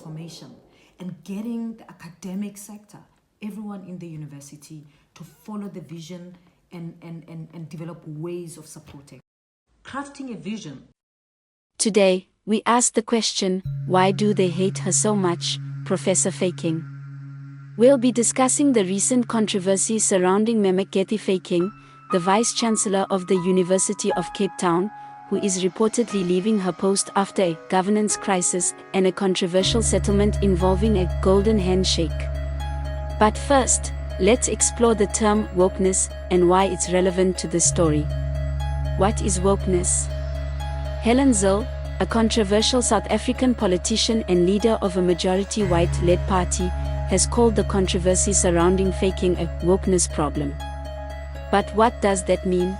transformation and getting the academic sector, everyone in the university, to follow the vision and develop ways of supporting. Crafting a vision. Today, we ask the question, why do they hate her so much, Professor Phakeng? We'll be discussing the recent controversy surrounding Mamokgethi Phakeng, the Vice-Chancellor of the University of Cape Town, who is reportedly leaving her post after a governance crisis and a controversial settlement involving a golden handshake. But first, let's explore the term wokeness and why it's relevant to this story. What is wokeness? Helen Zille, a controversial South African politician and leader of a majority white-led party, has called the controversy surrounding Phakeng a wokeness problem. But what does that mean?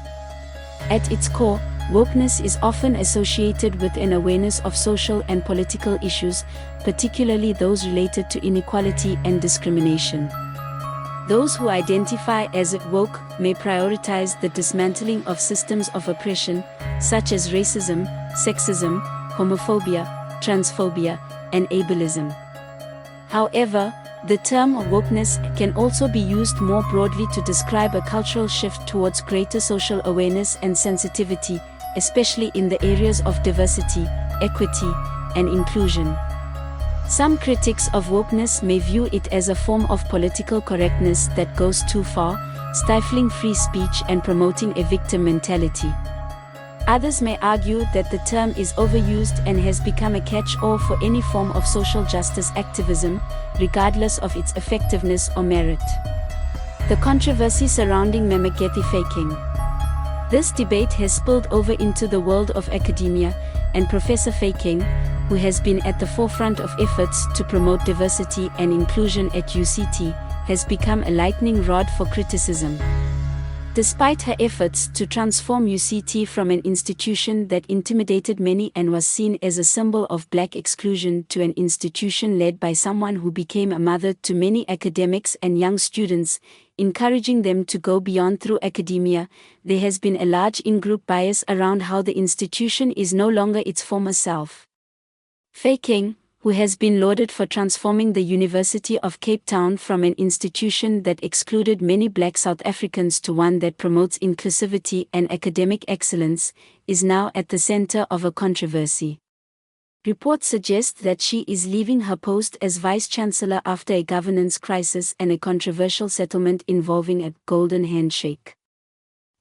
At its core, wokeness is often associated with an awareness of social and political issues, particularly those related to inequality and discrimination. Those who identify as woke may prioritize the dismantling of systems of oppression, such as racism, sexism, homophobia, transphobia, and ableism. However, the term wokeness can also be used more broadly to describe a cultural shift towards greater social awareness and sensitivity, especially in the areas of diversity, equity, and inclusion. Some critics of wokeness may view it as a form of political correctness that goes too far, stifling free speech and promoting a victim mentality. Others may argue that the term is overused and has become a catch-all for any form of social justice activism, regardless of its effectiveness or merit. The controversy surrounding Mamokgethi Phakeng. This debate has spilled over into the world of academia, and Professor Phakeng, who has been at the forefront of efforts to promote diversity and inclusion at UCT, has become a lightning rod for criticism. Despite her efforts to transform UCT from an institution that intimidated many and was seen as a symbol of black exclusion to an institution led by someone who became a mother to many academics and young students, encouraging them to go beyond through academia, there has been a large in-group bias around how the institution is no longer its former self. Phakeng, who has been lauded for transforming the University of Cape Town from an institution that excluded many black South Africans to one that promotes inclusivity and academic excellence, is now at the center of a controversy. Reports suggest that she is leaving her post as Vice-Chancellor after a governance crisis and a controversial settlement involving a golden handshake.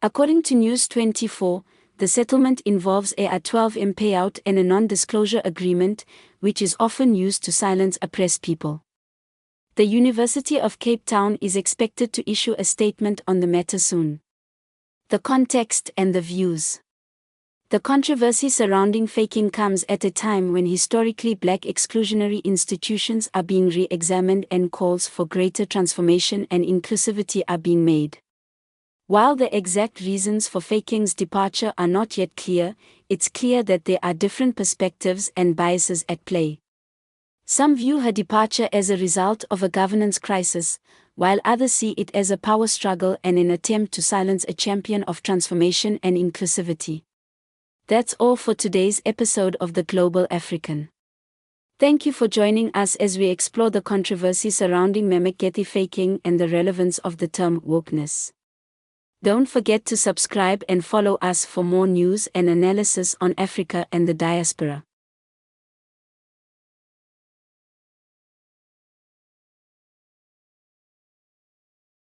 According to News 24, the settlement involves a R12m payout and a non-disclosure agreement, which is often used to silence oppressed people. The University of Cape Town is expected to issue a statement on the matter soon. The context and the views. The controversy surrounding Phakeng comes at a time when historically black exclusionary institutions are being re-examined and calls for greater transformation and inclusivity are being made. While the exact reasons for Phakeng's departure are not yet clear, it's clear that there are different perspectives and biases at play. Some view her departure as a result of a governance crisis, while others see it as a power struggle and an attempt to silence a champion of transformation and inclusivity. That's all for today's episode of The Global African. Thank you for joining us as we explore the controversy surrounding Mamokgethi Phakeng and the relevance of the term wokeness. Don't forget to subscribe and follow us for more news and analysis on Africa and the diaspora.